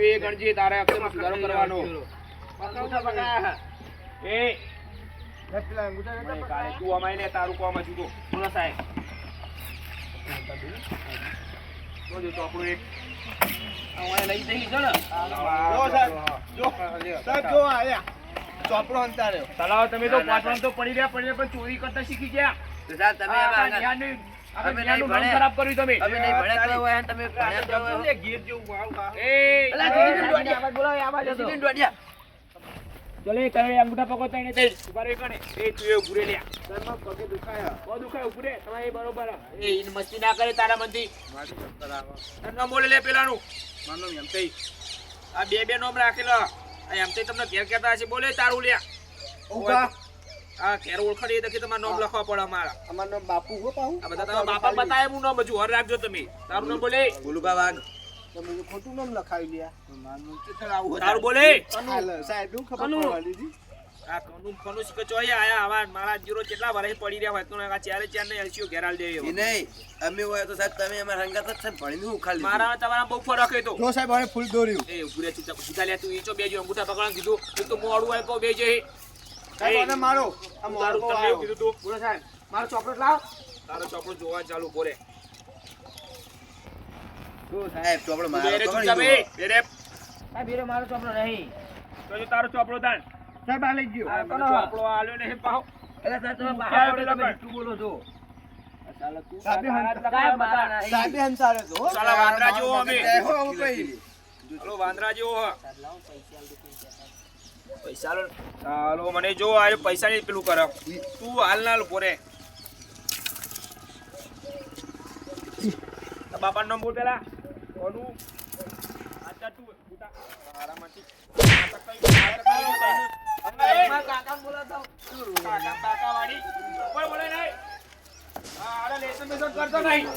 એ ગણજી તારે અક્ષરનો સુધારો કરવાનો એ કાલે તું અમાય ને તારું કોમ હજુ તો બોલો સાહેબ જો ચોપડું એક અમાય લઈ જઈ જો ને જો સાહેબ જો આયા ચોપડો અંતાર્યો તલાવ તમે તો પાટણ તો પડી રહ્યા પણ ચોરી કરતા શીખી ગયા તો સાહેબ તમે અમે નહીં ભણે ખરાબ કર્યું તમે અમે નહીં ભણે તો હોય તમે ભણ્યા તો હોય ગીર જેવું વાવ એ અલા જીની આવાજ બોલાવ આવાજ હતો જીની ડોડિયા ચલે કરે અંગૂઠા પકો તઈને તે ઉભા રહી કણે એ તું એ ઉભરે લ્યા સરમાં પગે દુખાયા કો દુખાય ઉભરે તમારે બરોબર એ ઇન મસ્તી ના કરે તારા મંદી મારી કરાવો નામ બોલે લે પેલાનું માનો એમ તઈ આ બે નામ રાખેલા એમ તઈ તમને ઘેર કહેતા છે બોલે તારું લ્યા ઓકા આ કેર ઓળખાડી દે કે તમારું નામ લખવા પડે અમારા અમારું નામ બાપુ હો પાઉ આ બધા તમારા બાપા બતાય હું નામ હજુ હર રાખજો તમે તારું નામ બોલે ગુલુબા વાઘ તમે ખોટું નામ લખાવી લ્યા મારું કેટલા આવું તારું બોલે સાહેબ હું ખબર પડવા દીધી આ કનું કે ચોય આયા આવા મારા જીરો કેટલા વર્ષ પડી રહ્યા હોય તો આ ચારે ચાર ને એલસીઓ ઘેરાલ દે એ નહીં અમે હોય તો સાહેબ તમે અમાર હંગાત જ છે ભણીને હું ખાલી મારા તમારા બહુ ફરક હે તો જો સાહેબ હવે ફૂલ દોર્યું એ ઉભરે ચૂતા પૂછા લે તું ઈચો બેજો અંગૂઠા પકડવાનું કીધું તો મોડું આય કો બેજે સાહેબ મને મારો આ મારું તમને એવું કીધું તું બોલો સાહેબ મારો ચોપડો લાવ તારો ચોપડો જોવા ચાલુ બોલે ઓ સાહેબ ચોપડો મારો તમે બેરે સાહેબ બેરે મારો ચોપડો નહીં તો જો તારો ચોપડો દાન સાહેબ આ લઈ ગયો આ ચોપડો આલ્યો નહીં પાવ એટલે સાહેબ તમે બહાર પડે તમે તું બોલો છો સાહેબ હંસારે તો ચાલા વાંદરા જેવો અમે હો ભાઈ હાલો વાંદરા જેવો હ પૈસા લો ચાલો મને જો આ પૈસા ની પેલું કર તું હાલ ના લો પોરે બાપા નામ બોલ પેલા કોનું આચા તું બુટા આરામથી કાકા બોલાતા કાકા વાડી કોઈ બોલે નહીં આડા લેસન બેસન કરતો નહીં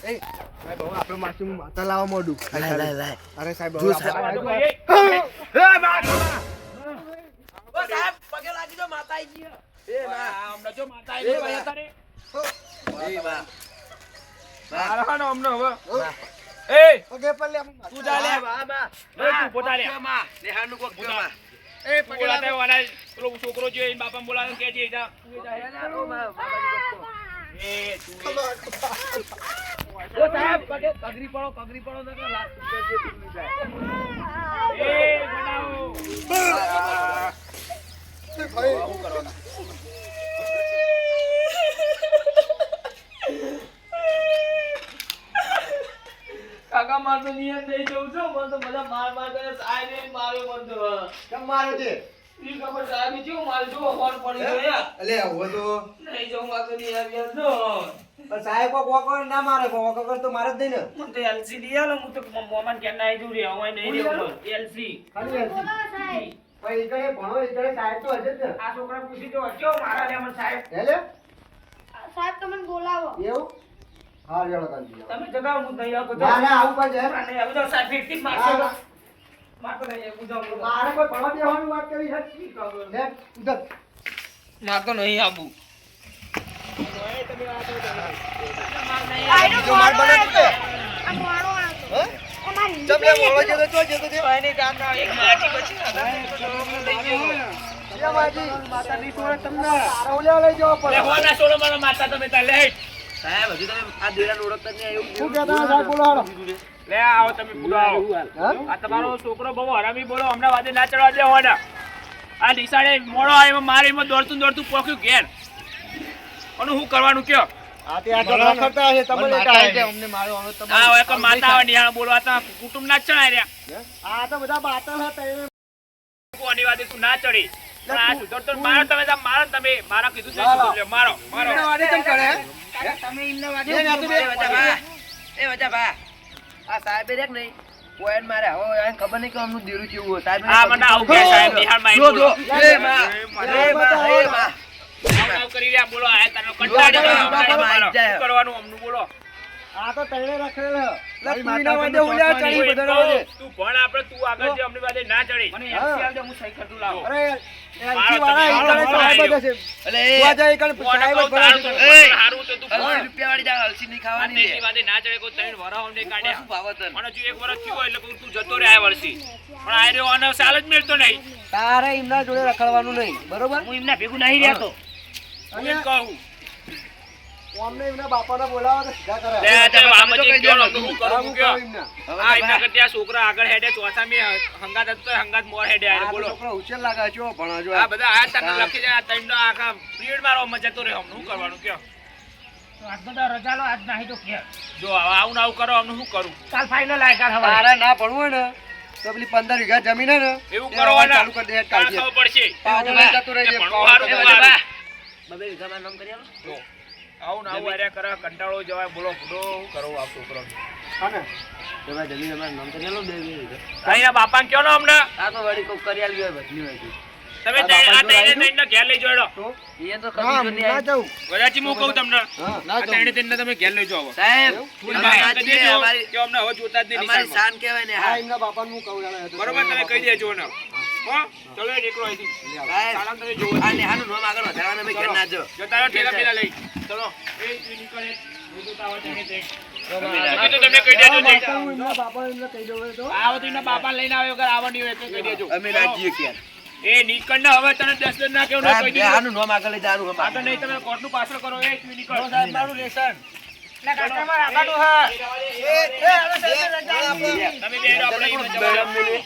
એ ભાઈ બહુ આપણો માસી માતા લાવવા મોડું લાય અરે સાહેબ બહુ ઓ સાહેબ પગે લાગી જો માતા આવી ગઈ એ ના હમણાં જો માતા આવી ગઈ તારે એ બા આરા નો હમણાં હવે એ પગે પર લે તું જા લે બા બા તું પોતા લે માં લેહાનું કોક જો માં એ પગે લાગે વાલા પેલો છોકરો જો એ બાપા બોલાવે કે જે જા તું જા ઓ માં એ તું ઓ સાહેબ પગે કગરી પડો તો લાસ્ટ જે તું જાય એ બનાવો તે ભાઈ શું કરવાના કાકા માર તો નિયમ દઈ જઉં છું મને તો બધા માર કરે સાહેબ ને માર્યો મન તો કેમ માર્યો છે ઈ ખબર સાહેબ કેવું માર જો ફોન પડી ગયો યાર અલે આવો તો નહીં જો માં તો નિયમ યાર જો પણ સાહેબ કો કોકો ના મારે કોકો તો માર જ દઈ ને મને તો એલસી લીયાલો હું તો મોમન કે ના આઈ રે હવે નહીં રેવો એલસી ખાલી એલસી ભાઈ ઈકડે ભણો ઈકડે સાહેબ તો હશે જ આ છોકરા પૂછી તો હજો મારા લે મને સાહેબ લે સાહેબ તમને બોલાવો એવું હા રેડો કાંજી તમે જગાવ હું નહીં આવતો ના ના આવું પાછે નહીં હવે તો સાહેબ ફીટી મારશો મારતો નહીં બુજાવ મારે કોઈ ભણવા દેવાની વાત કરી છે લે ઉધર મારતો નહીં આબુ તમે આ તો જો માર બને તે આ મોળો હે અમારી જબ લે મોળો જતો તો એની કામ ના એક માટી પછી માતા ની સોળે તમને આરોલ્યા લઈ જવો પડે હોના સોળો મારો માતા તમે તા લે સાહેબ હજુ તમે આ દેરા ઓળખતા નહીં આવ્યું શું કહેતા સાહેબ બોલો હાલો લે આવો તમે બોલાવો આ તમારો છોકરો બહુ હરામી બોલો હમણાં વાદે ના ચડવા દે હોના આ નિશાળે મોળો આવ્યો મારે એમાં દોડતું પોક્યું ઘેર અને હું કરવાનું કયો આ તે આ ઢોલા કરતા છે તમે લેતા અમને મારો હવે તમે આ એક માતા આવે નિહાળ બોલવાતા કુટુંબ ના ચડાય રહ્યા આ તો બધા બાતલ હતા એ કોની વાદે તું ના ચડી આ સુધર તો મારો તમે મારા કીધું છે મારો વાદે કેમ કરે તમે ઇમને વાગે એ વજા બા આ સાહેબ રેક નહીં પોઈન્ટ મારે હવે આને ખબર નહીં કે અમનું દેરું કેવું હોય સાહેબ આ મને આવું કે સાહેબ નિહાળ માં જો એ માં આવ કરી રહ્યા બોલો આ તારો કંટાળો કરવાનું અમનું બોલો આ તો તઈને રખડેલ હ. લા તુંના વાદે ઉલ્યા ચડી બધાના વાદે. તું ભણ આપણે તું આગળ જે અમની વાદે ના ચડી મને એલસી આવજો હું સહી કરતું લાવો. અરે એલસી વાળા ઈકણે સાહેબ જ છે. અલે તું આ ઈકણે સાહેબ જ ભરાય છે. એ હારું તો તું ભણ. રૂપિયા વાળી જા અલસી નહીં ખાવાની વાદે વાદે ના ચડે કોઈ ત્રણ વરા અમને શું કાઢ્યા ભાવ તને અને જો એક વરસ થયું હોય એટલે તું જતો રહે આ વર્ષી પણ આ રહ્યો આનો સાલ જ મેળતો નહીં તારે એમના જોડે રખડવાનું નહીં બરોબર હું એમના ભેગું નહીં રહેતો હું એમ કહું અમને એમના બાપાને બોલાવો તો સીધા કરે. લે તે આમ જ કહી કયો દેવાનું. હું કરું હું કયો એમના. આ એમના કરતા છોકરા આગળ હેડે ચોથા મે હંગાત હતો તો હંગાત મોર હેડે આરે બોલો છોકરો ઉછેર લાગે છો ભણા જો આ બધા આ તને લખી જાય આ ત્રણ આખા પીરિયડ મારો મજતો રહે હમનું કરવાનું કયો રજાલો આજ નહીં તો કે જો હવે આવું ને આવું કરો અમને શું કરું કાલ ફાઇનલ આય કાલ હવારે તારે ના ભણવું હોય ને તો પેલી 15 વીઘા જમીન હે ને એવું એ કરો ચાલુ કરી દે તાણ કાલથી. ખબર પડશે પાવડો લઈ જતું રહેજે, ભણવું પાવડો હારું, લઈ ભણવું જજે. હારું. બબે વીઘા નામ કરી આલો જો, આવું ને આવું આર્યા કરે કંટાળો જવાય બોલો બધો શું કરવું આ છોકરો હા ને? તમે જમીન અમારું નામ કરી આલો બે તારા બાપાને કયો ને હમણાં આ તો વળી કોક કરી આલવી હોય બદલી હોય તમે આ બાપા આ જોડે ત્રણે ત્રણને ઘેર લઈ જોડો તો? એ તો ના, કદી ના જાઉં. ગજાજી હું કહું તમને હા, ના આ જાઉં. ત્રણે ત્રણને તમે ઘેર લઈ જાઓ સાહેબ ફૂલ અમારી ભાઈ કહી દેજો અમારી- કે અમને હવે જોતા જ નહીં અમારી નિશાળમાં. શાન કહેવાય ને હા, હા એમના બાપાને હું કહું યાર, એ તો બરોબર તમે કહી દેજો ને હો ચલો એ નીકળો અહીંથી સાહેબ, શાળામાં તમે જોવો આ નેહાનું નામ આગળ વધારવાના મેં ઘેર ના જો જો તારો ઠેલા પેલા લઈ ચલો એ તું નીકળે બધું તાવ ત્રણે ત્રણ. બાકી તો તમે કહી દેજો હા, જે. બાપા, હું એમના બાપાને એમને કહી દઉં એ તો. આવો તો એના બાપા લઈને આવ્યો વગર આવવાની હોય તો કહી દેજો અમે ના જઈએ ક્યાં એ નીકળ ને હવે તને 10 દન ના કેવું ના સાહેબ કહી દેજો નેહાનું નામ આગળ લઈ જવાનું હમ. આગળ નહીં તમે કોર્ટનું પાછળ કરો એ તું નીકળ સાહેબ, મારું લેસન. ના કસ્ટમર આબાનું હા તમે બે આપણે અહીં જવાનું.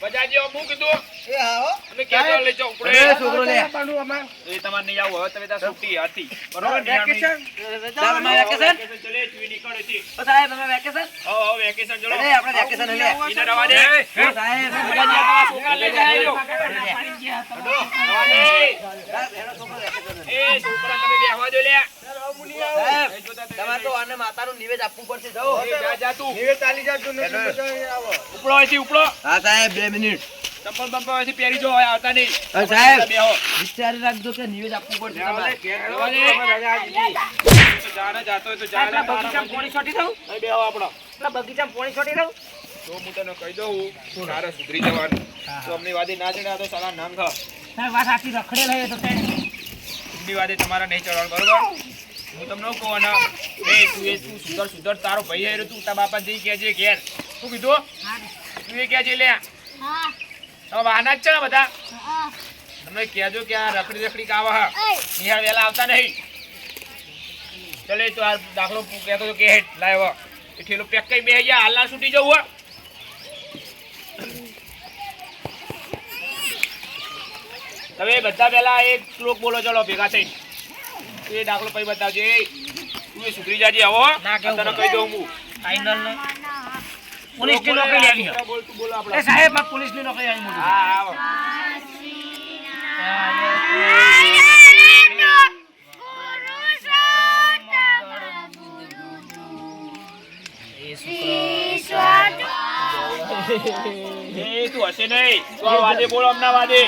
બજાજી હું કીધું એ હા, હો. તમે ક્યાં લઈ જાઓ એ ઉપડે છોકરો લે બાંધું આમાં. એ તમારે નહીં આવું હવે તમે ત્યાં છૂટી હતી બરોબર વેકેશન? ચાલ અમે વેકેશન ચલે તું નીકળ હતી ઓ સાહેબ અમે વેકેશન હો વેકેશન ચલો અરે આપણે વેકેશન લે ઈને રવા દે ઓ સાહેબ બજાજી આ છોકરા લઈ જાય રવા દે એનો છોકરો વેકેશન એ છોકરા તમે બેહવા દો લે સાહેબ તમારે તો આને માતાનું નિવેદ આપવું પડશે જાઓ એ જા જા તું નીવે ચાલી જાજો ને હેલો. બીજો અહીં આવો. ઉપડો અહીંથી ઉપડો હા સાહેબ 2 મિનિટ ચંપલ બંપલ અહીંથી પહેરી જો હવે આવતા નહીં સાહેબ બેહો વિચારી રાખજો કે નિવેદ આપવું પડશે તમારે રવા દે તો જાને જાતો હોય તો જાને બગીચામાં પાણી છોટી દઉં અહીં બેહો આપણો પેલા બગીચામાં પાણી છોટી દઉં તો હું તને કહી દઉં તું નારે સુધરી જવાનું તો અમની વાદી ના ચડ્યા તો સાલા નામ ખા સાહેબ વાત સાચી રખડેલ હોય તો તે અમની વાદી તમારા નહીં ચડવાનું બરોબર હું તમને શું કહું ને એ તું સુધર સુધર તારો ભાઈ આવ્યો તું તારા બાપા જઈ કહેજે ઘેર શું કીધું તું એ કહેજે લે તમે વાહના જ છે ને બધા તમે કહેજો કે આ રખડી રખડી કાવા હા નિહાળ વહેલા આવતા નહીં ચલે તો આ દાખલો કહેતો તો કે હેડ લાવ એ ઠેલો પેક કઈ બે ગયા હાલના છૂટી જવું હો તમે બધા પહેલા એક શ્લોક બોલો ચલો ભેગા થઈ એ દાખલો પછી બતાવજો એ તું એ સુધરી જાજે આવો ના કેવું તને કહી દઉં હું ફાઇનલ ને પોલીસની નોકરી લેવી હોય. બોલ તું બોલો એ આપણે સાહેબ આ પોલીસની નોકરી આવી મોટી હા આવો એ તું હશે નહીં તો આ વાદે બોલો હમણાં વાદે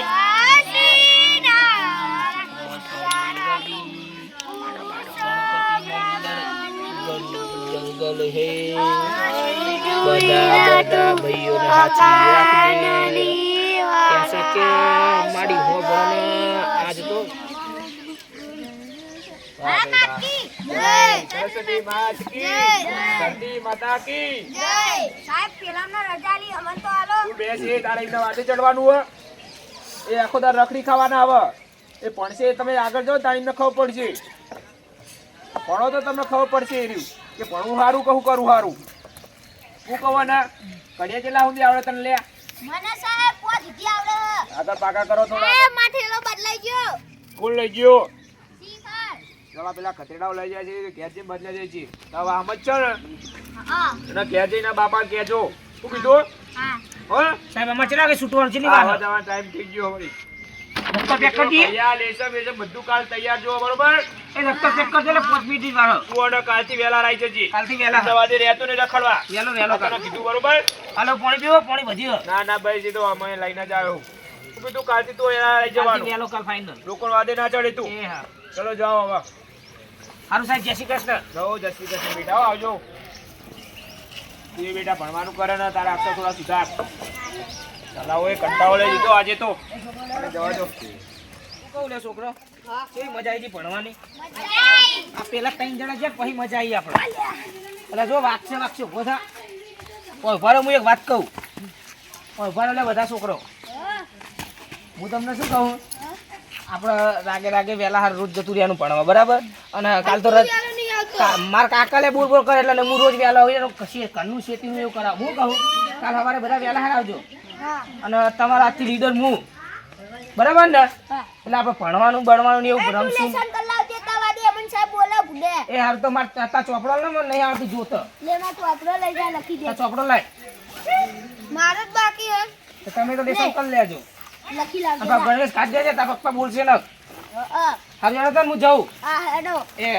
જંગલ હે બધા ભાઈઓને હાથી રાખજે कैसे के माड़ी हो बोले आज तो સરસ્વતી માત કી ધરતી માતા કી તું બેસ એ તારે એમના વાદે ચડવાનું હો એ આખો દાર રખડી ખાવાના હવે એ ભણશે તમે આગળ જાઓ તારે એમને ખબર પડશે ભણો તો તમને ખબર પડશે એ રહ્યું કે ભણવું સારું કહું કરું સારું હું કહું ને કડિયા કેટલા સુધી આવડે તને લે આગળ પાકા કરો થોડા ફૂલ લઈ ગયો ચલો પેલા ખતેડાઓ લઈ જાય છે ઘેર જઈને બદલા જાય છે તો હવે આમ જ છે ને અને ઘેર જઈને બાપા કહેજો શું કીધું હો સાહેબ અમાર ચલા કે છૂટવાનું છે ની આવા વાત જવાનો ટાઈમ થઈ ગયો હવે રસ્તો પેક કરી દઈએ તૈયાર લેશે બેસે બધું કાલ તૈયાર જો બરોબર એ રસ્તો પેક કરી દે એટલે 5 મિનિટ વાળો તું અને કાલથી વહેલા રાઈ જજી કાલથી વહેલા સવારે રહેતો ને રખડવા વેલો વેલો તને કીધું બરોબર હાલો પાણી પીવો પાણી વધ્યો ના ના ભાઈ સીધો અમે લઈને જ આવ્યો તું કીધું કાલથી તું વહેલા રાઈ કાલથી જવાનું વેલો કાલ ફાઇનલ લોકો વાદે ના ચડે તું એ હા ચલો જાઓ હવે સારું સાહેબ, જય શ્રી કૃષ્ણ. જાઓ જય શ્રી કૃષ્ણ બેટા, આવો, આવજો. તું એ બેટા ભણવાનું કરે ને તારા અક્ષર થોડા સુધાર. ચલાવો એ કંટાળો લઈ લીધો આજે તો. અરે જવા દો. શું કહું લે છોકરો, કેવી મજા આવી હતી ભણવાની? આ પેલા 3 જણા છે પછી મજા આવી આપણે. એટલે જો વાગશે ઉભો થા. ઓય ભારો, હું એક વાત કહું. ઓય ભારો લે બધા છોકરો, હું તમને શું કહું, આપણે રાગે વહેલા હાર રોજ જતું રહેવાનું ભણવા, બરાબર? અને કાલ તો મારા કાકાલે બોલ કરે એટલે હું રોજ વહેલા હોય કશી ઘરનું ખેતીનું એવું કરાવ. હું કહું કાલ સવારે બધા વહેલા હાર આવજો. અને તમારા આજથી લીડર હું, બરાબર ને? એટલે આપણે ભણવાનું ને એવું રમશું. એ હાલ તો મારે તાર ચોપડો ને મને નહીં આવતું જોતો. ચોપડો લાય. મારે જ બાકી હે. તો તમે તો લેસન કરી લેજો. લખી લાવજો. આપણા ગણેશ કાઢ દેજે, તાર પપ્પા બોલશે ને. હાલ જાણો તો હું જાઉં. આ હેડો. એ